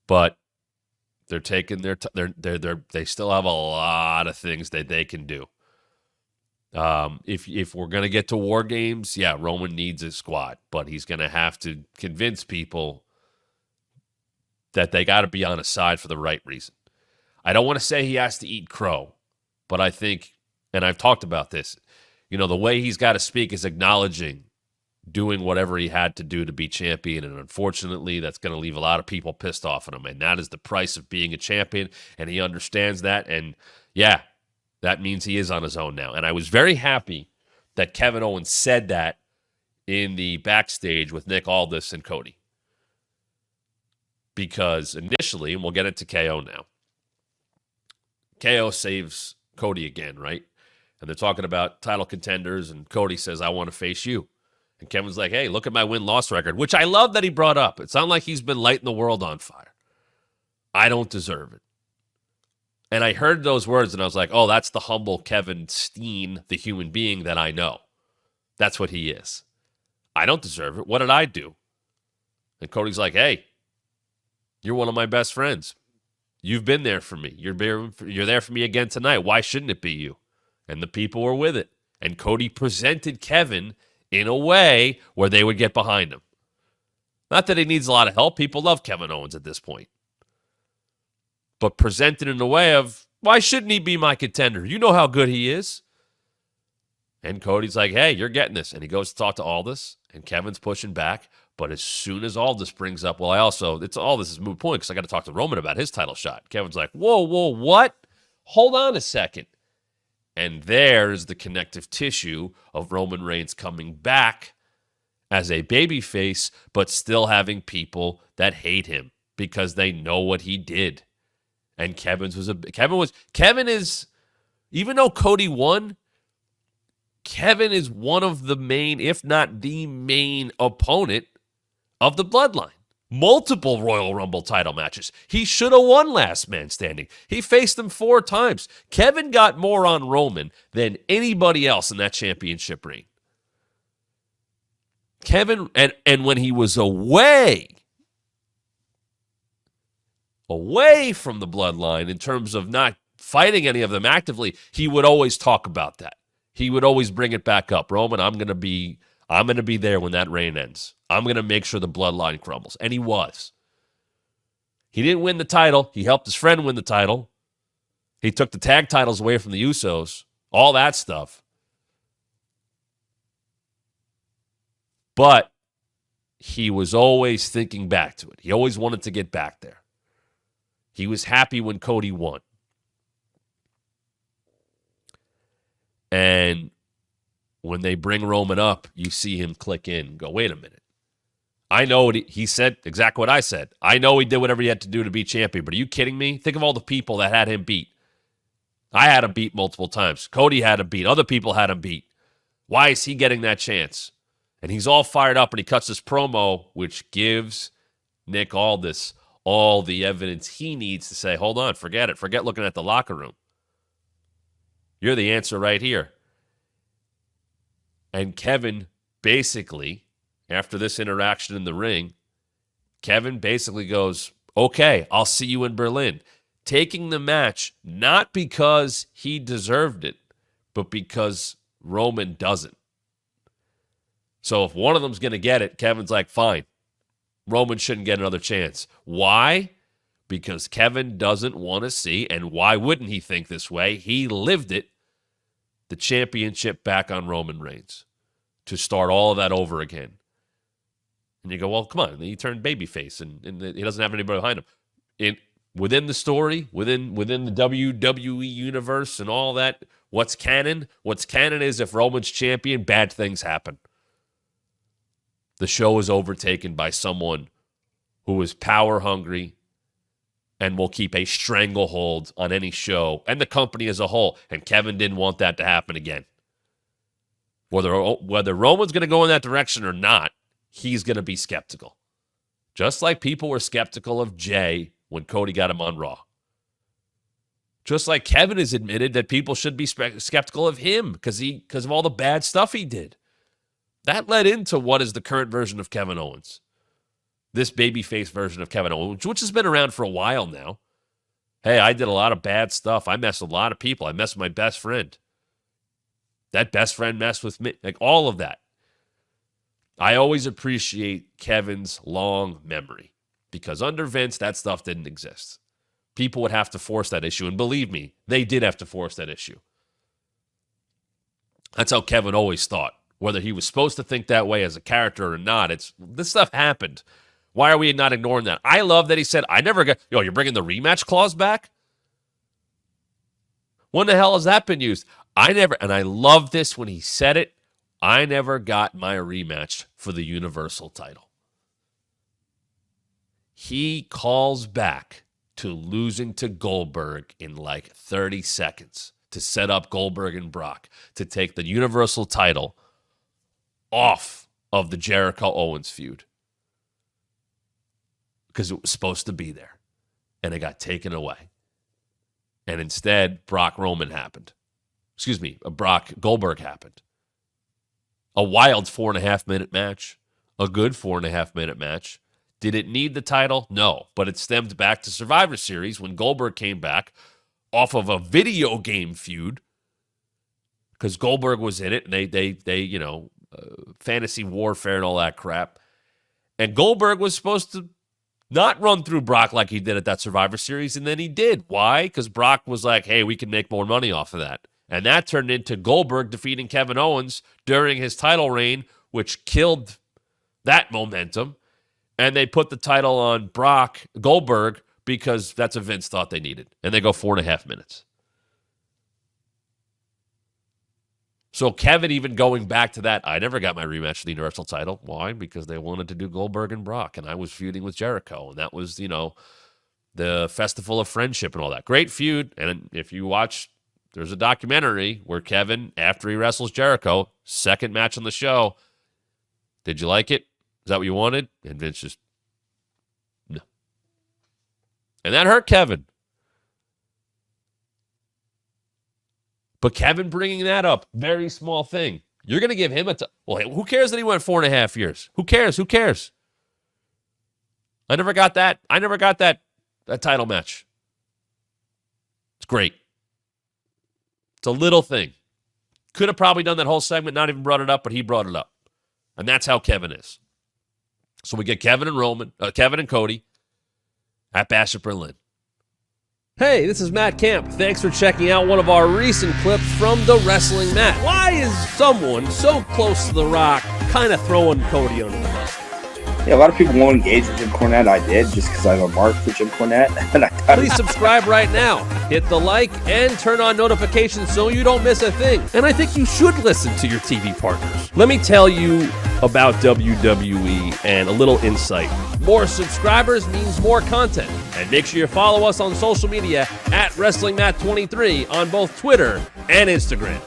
But they're taking their they still have a lot of things that they can do. If we're gonna get to war games, yeah, Roman needs a squad, but he's gonna have to convince people that they got to be on his side for the right reason. I don't want to say he has to eat crow, but I think, and I've talked about this, the way he's got to speak is acknowledging doing whatever he had to do to be champion. And unfortunately, that's going to leave a lot of people pissed off at him. And that is the price of being a champion. And he understands that. And yeah, that means he is on his own now. And I was very happy that Kevin Owens said that in the backstage with Nick Aldis and Cody. Because initially, and we'll get into KO now, KO saves Cody again, right? And they're talking about title contenders, and Cody says, I want to face you. And Kevin's like, hey, look at my win-loss record, which I love that he brought up. It sounds like he's been lighting the world on fire. I don't deserve it. And I heard those words, and I was like, oh, that's the humble Kevin Steen, the human being that I know. That's what he is. I don't deserve it. What did I do? And Cody's like, hey, you're one of my best friends. You've been there for me. You're there for me again tonight. Why shouldn't it be you? And the people were with it. And Cody presented Kevin in a way where they would get behind him. Not that he needs a lot of help. People love Kevin Owens at this point. But presented in a way of, why shouldn't he be my contender? You know how good he is. And Cody's like, hey, you're getting this. And he goes to talk to Aldis, and Kevin's pushing back. But as soon as Aldis brings up, well, Aldis is a moot point because I got to talk to Roman about his title shot. Kevin's like, whoa, what? Hold on a second. And there's the connective tissue of Roman Reigns coming back as a babyface, but still having people that hate him because they know what he did. And Kevin is, even though Cody won, Kevin is one of the main, if not the main opponent of the Bloodline. Multiple Royal Rumble title matches. He should have won Last Man Standing. He faced them 4 times. Kevin got more on Roman than anybody else in that championship reign. Kevin, and when he was away from the Bloodline in terms of not fighting any of them actively, he would always talk about that. He would always bring it back up. Roman, I'm going to be there when that reign ends. I'm going to make sure the Bloodline crumbles. And he was. He didn't win the title. He helped his friend win the title. He took the tag titles away from the Usos. All that stuff. But he was always thinking back to it. He always wanted to get back there. He was happy when Cody won. And when they bring Roman up, you see him click in and go, wait a minute. I know what he said, exactly what I said. I know he did whatever he had to do to be champion, but are you kidding me? Think of all the people that had him beat. I had him beat multiple times. Cody had him beat. Other people had him beat. Why is he getting that chance? And he's all fired up, and he cuts this promo, which gives Nick Aldis all the evidence he needs to say, hold on, forget it. Forget looking at the locker room. You're the answer right here. And Kevin basically, after this interaction in the ring, Kevin basically goes, okay, I'll see you in Berlin. Taking the match, not because he deserved it, but because Roman doesn't. So if one of them's going to get it, Kevin's like, fine. Roman shouldn't get another chance. Why? Because Kevin doesn't want to see, and why wouldn't he think this way? He lived it, the championship back on Roman Reigns to start all of that over again. And you go, well, come on. He turned babyface, and he doesn't have anybody behind him. Within the story, within the WWE universe and all that, what's canon? What's canon is if Roman's champion, bad things happen. The show is overtaken by someone who is power hungry and will keep a stranglehold on any show and the company as a whole. And Kevin didn't want that to happen again. Whether Roman's going to go in that direction or not, he's going to be skeptical. Just like people were skeptical of Jay when Cody got him on Raw. Just like Kevin has admitted that people should be skeptical of him because of all the bad stuff he did. That led into what is the current version of Kevin Owens. this babyface version of Kevin Owens, which has been around for a while now. Hey, I did a lot of bad stuff. I messed with a lot of people. I messed with my best friend. That best friend messed with me. Like, all of that. I always appreciate Kevin's long memory because under Vince, that stuff didn't exist. People would have to force that issue. And believe me, they did have to force that issue. That's how Kevin always thought. Whether he was supposed to think that way as a character or not, this stuff happened. Why are we not ignoring that? I love that he said, I never got, you're bringing the rematch clause back? When the hell has that been used? And I love this when he said it, I never got my rematch for the Universal title. He calls back to losing to Goldberg in like 30 seconds to set up Goldberg and Brock to take the Universal title off of the Jericho-Owens feud. Because it was supposed to be there. And it got taken away. And instead, Brock Goldberg happened. A wild 4.5-minute match. A good 4.5-minute match. Did it need the title? No. But it stemmed back to Survivor Series when Goldberg came back off of a video game feud. Because Goldberg was in it. And they fantasy warfare and all that crap. And Goldberg was supposed to not run through Brock like he did at that Survivor Series, and then he did. Why? Because Brock was like, hey, we can make more money off of that. And that turned into Goldberg defeating Kevin Owens during his title reign, which killed that momentum. And they put the title on Goldberg, because that's what Vince thought they needed. And they go 4.5 minutes. So Kevin even going back to that, I never got my rematch for the Universal title. Why? Because they wanted to do Goldberg and Brock, and I was feuding with Jericho, and that was, the Festival of Friendship and all that. Great feud, and if you watch, there's a documentary where Kevin, after he wrestles Jericho, second match on the show, did you like it? Is that what you wanted? And Vince just, no. And that hurt Kevin. But Kevin bringing that up, very small thing. You're going to give him well, who cares that he went 4.5 years? Who cares? I never got that title match. It's great. It's a little thing. Could have probably done that whole segment, not even brought it up, but he brought it up. And that's how Kevin is. So we get Kevin and Cody at Bash at Berlin. Hey, this is Matt Camp. Thanks for checking out one of our recent clips from the Wrestling Mat. Why is someone so close to The Rock kind of throwing Cody under the bus? Yeah, a lot of people won't engage with Jim Cornette. I did, just because I have a mark for Jim Cornette. And Please subscribe right now. Hit the like and turn on notifications so you don't miss a thing. And I think you should listen to your TV partners. Let me tell you about WWE and a little insight. More subscribers means more content. And make sure you follow us on social media at WrestlingMat23 on both Twitter and Instagram.